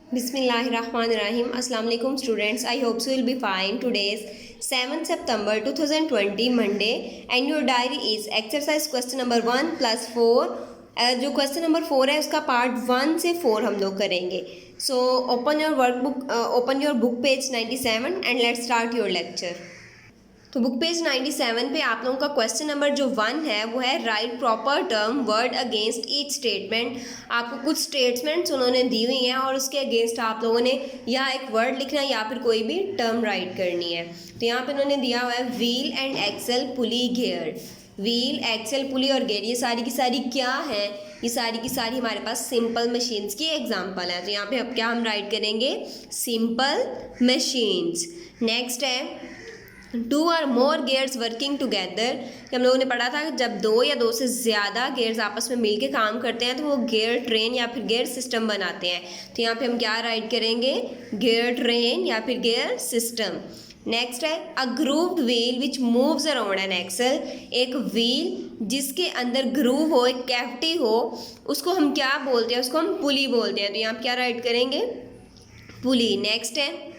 Bismillahirrahmanirrahim. Assalamu alaikum students. I hope so you'll be fine. Today is 7th September 2020 Monday and your diary is exercise question number 1 plus 4. जो question number 4 है उसका part 1 से 4 हम लोग करेंगे. So open your book page 97 and let's start your lecture. तो book page 97 पे आप लोगों का क्वेश्चन नंबर जो 1 है वो है right proper term word against each statement. आपको कुछ स्टेटमेंट्स उन्होंने दी हुई हैं और उसके अगेंस्ट आप लोगों ने या एक वर्ड लिखना है या फिर कोई भी टर्म राइट करनी है. तो यहाँ पे उन्होंने दिया हुआ है wheel and axle pulley gear. Wheel axle pulley और गियर ये सारी की सारी क्या है? ये सारी की सारी हमारे पास सिंपल मशीन्स की एग्जांपल है. तो यहाँ पे अब क्या हम राइट करेंगे? Simple machines. नेक्स्ट है two or more gears working together. हम लोगों ने पढ़ा था जब दो या दो से ज़्यादा गेयर्स आपस में मिलके काम करते हैं तो वो गेयर ट्रेन या फिर गेयर सिस्टम बनाते हैं. तो यहाँ पे हम क्या राइट करेंगे? गेयर ट्रेन या फिर गेयर सिस्टम. नेक्स्ट है a grooved wheel which moves around an axle. एक व्हील जिसके अंदर ग्रूव हो, एक कैविटी हो, उसको हम क्या बोलते हैं? उसको हम पुली बोलते हैं. तो यहाँ पे क्या राइट करेंगे? पुली. नेक्स्ट है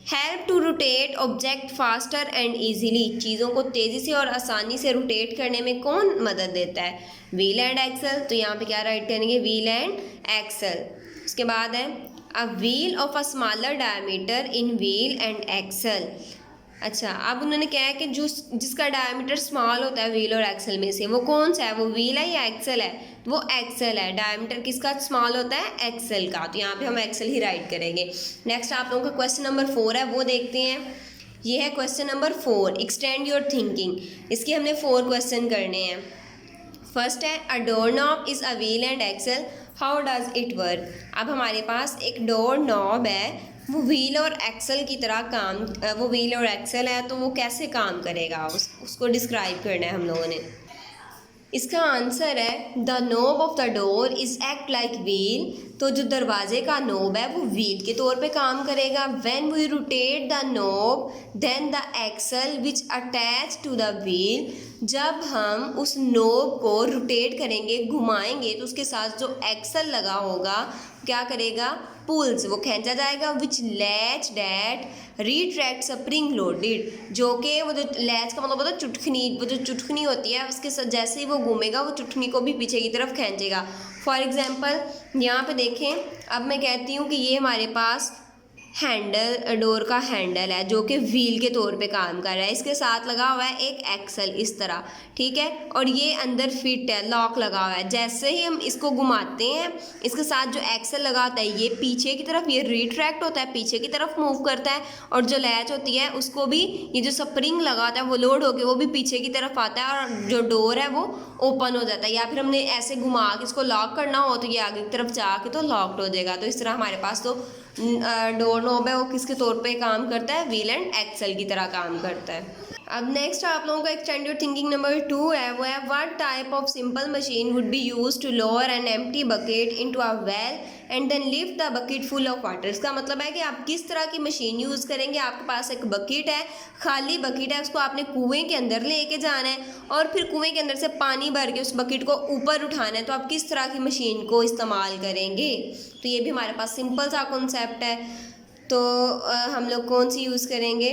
help to rotate object faster and easily. चीज़ों को तेज़ी से और आसानी से रोटेट करने में कौन मदद देता है? Wheel and axle. तो यहाँ पे क्या राइट करेंगे? Wheel and axle. उसके बाद है a wheel of a smaller diameter in wheel and axle. अच्छा, अब उन्होंने क्या है कि जिसका डायमीटर स्मॉल होता है व्हील और एक्सल में से, वो कौन सा है? वो व्हील है या एक्सल है? वो एक्सल है. डायमीटर किसका स्मॉल होता है? एक्सल का. तो यहाँ पे हम एक्सल ही राइट करेंगे. नेक्स्ट आप लोगों का क्वेश्चन नंबर 4 है, वो देखते हैं. ये है question number 4. Extend your thinking. इसके हमने 4 क्वेश्चन करने हैं. फर्स्ट है a door knob is a wheel and axle. How does it work. अब हमारे पास एक डोर नॉब है, वो व्हील और एक्सल की तरह वो व्हील और एक्सल है, तो वो कैसे काम करेगा उसको डिस्क्राइब करना है हम लोगों ने. इसका आंसर है the knob of the door is act like wheel. तो जो दरवाजे का नोब है वो व्हील के तौर पे काम करेगा. When we rotate the knob then the axle which attach to the wheel. जब हम उस नोब को रोटेट करेंगे, घुमाएंगे, तो उसके साथ जो एक्सल लगा होगा क्या करेगा? पुल्स, वो खींचा जाएगा. Which latch that retract spring loaded. जो कि वो जो लैच का मतलब होता है चुटखनी, वो जो चुटखनी होती है उसके साथ जैसे ही वो घूमेगा वो चुटखनी को भी पीछे की तरफ खींचेगा. फॉर एग्जाम्पल यहाँ पे देखें, अब मैं कहती हूँ कि ये हमारे पास हैंडल, डोर का हैंडल है जो कि व्हील के तौर पे काम कर रहा है. इसके साथ लगा हुआ है एक एक्सल इस तरह, ठीक है, और ये अंदर फिट है, लॉक लगा हुआ है. जैसे ही हम इसको घुमाते हैं, इसके साथ जो एक्सल लगा होता है ये पीछे की तरफ, ये रिट्रैक्ट होता है, पीछे की तरफ मूव करता है. और जो लैच होती है उसको भी ये जो स्प्रिंग लगा होता है वो लोड होकर वो भी पीछे की तरफ आता है और जो डोर है वो ओपन हो जाता है. या फिर हमने ऐसे घुमा के इसको लॉक करना हो तो ये आगे की तरफ जाके तो लॉक्ड हो जाएगा. तो इस तरह हमारे पास तो डोर नॉब है वो किसके तौर पे काम करता है? व्हील एंड एक्सल की तरह काम करता है. अब नेक्स्ट आप लोगों का एक्सटेंड योर थिंकिंग नंबर 2 है, वो है what type of simple machine would be use to lower an empty bucket into a well and then lift the bucket full of water. इसका मतलब है कि आप किस तरह की मशीन यूज़ करेंगे. आपके पास एक बकेट है, खाली बकेट है, उसको आपने कुएं के अंदर लेके जाना है और फिर कुएं के अंदर से पानी भर के उस बकेट को ऊपर उठाना है. तो आप किस तरह की मशीन को इस्तेमाल करेंगे? तो ये भी हमारे पास सिंपल सा कॉन्सेप्ट है. तो हम लोग कौन सी यूज़ करेंगे?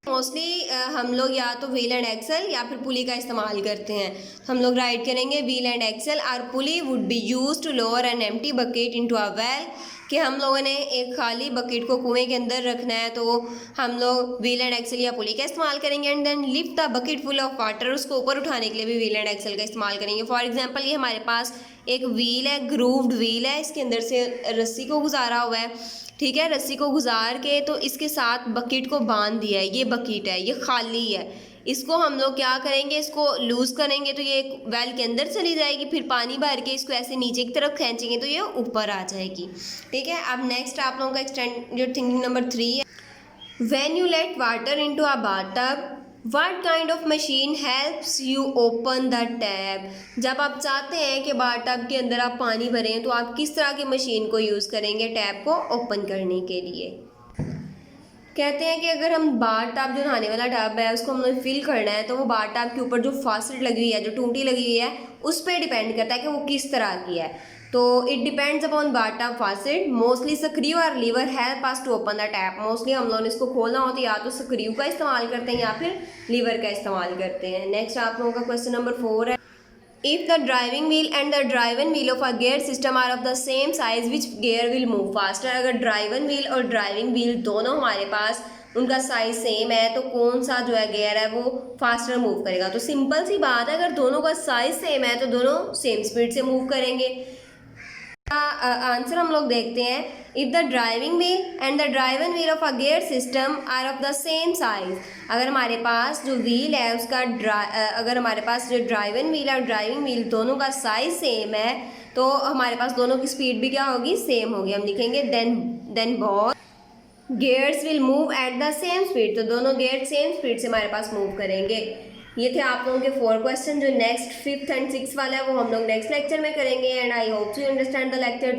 मोस्टली हम लोग या तो व्हील एंड एक्सल या फिर पुली का इस्तेमाल करते हैं. हम लोग राइट करेंगे व्हील एंड एक्सल और pulley would be use to lower an empty bucket into a well. कि हम लोगों ने एक खाली बकेट को कुएं के अंदर रखना है तो हम लोग व्हील एंड एक्सल या पुली का इस्तेमाल करेंगे. And then lift the bucket full of water, उसको ऊपर उठाने के लिए भी व्हील एंड एक्सल का इस्तेमाल करेंगे. फॉर एग्जांपल ये हमारे पास एक व्हील है, ग्रूव्ड व्हील है, इसके अंदर से रस्सी को गुजारा हुआ है, ठीक है. रस्सी को गुजार के तो इसके साथ बकेट को बांध दिया है. ये बकेट है, ये खाली है. इसको हम लोग क्या करेंगे? इसको लूज़ करेंगे तो ये एक वेल के अंदर चली जाएगी. फिर पानी भर के इसको ऐसे नीचे की तरफ खींचेंगे तो ये ऊपर आ जाएगी, ठीक है. अब नेक्स्ट आप लोगों का एक्सटेंड योर थिंकिंग नंबर 3 है when you let water into a bathtub what kind of machine helps you open the tap. जब आप चाहते हैं कि बाथटब के अंदर आप पानी भरें तो आप किस तरह की मशीन को यूज़ करेंगे टैप को ओपन करने के लिए? कहते हैं कि अगर हम बाथटब जो नहाने वाला टब है उसको हमें फिल करना है तो वो बाथटब के ऊपर जो फास्टेट लगी हुई है, जो टूटी लगी हुई है, उस पर डिपेंड करता है कि वो किस तरह की है. तो it depends upon bottom faucet, mostly screw और lever help us to open the tap. Mostly हम लोगों ने इसको खोलना होता है या तो स्क्रू का इस्तेमाल करते हैं या फिर लीवर का इस्तेमाल करते हैं। नेक्स्ट आप लोगों का क्वेश्चन नंबर 4 है, if the driving wheel and the driven wheel of a gear system are of the same size which gear will move faster. अगर ड्राइवन व्हील और ड्राइविंग व्हील दोनों हमारे पास उनका साइज सेम है तो कौन सा जो है गियर है वो फास्टर मूव करेगा। तो सिंपल सी बात है, अगर दोनों का साइज सेम है तो दोनों सेम स्पीड से मूव करेंगे। आंसर हम लोग देखते हैं, if the driving wheel and the driven wheel of a gear system are of the same size. अगर हमारे पास जो व्हील है उसका अगर हमारे पास जो ड्राइवन व्हील और ड्राइविंग व्हील दोनों का साइज सेम है तो हमारे पास दोनों की स्पीड भी क्या होगी, सेम होगी। हम लिखेंगे then both gears will move at the same speed. तो दोनों गियर सेम स्पीड से हमारे पास मूव करेंगे। ये थे आप लोगों के 4 क्वेश्चन। जो नेक्स्ट 5th एंड 6th वाला है वो हम लोग नेक्स्ट लेक्चर में करेंगे। And I hope you understand the lecture.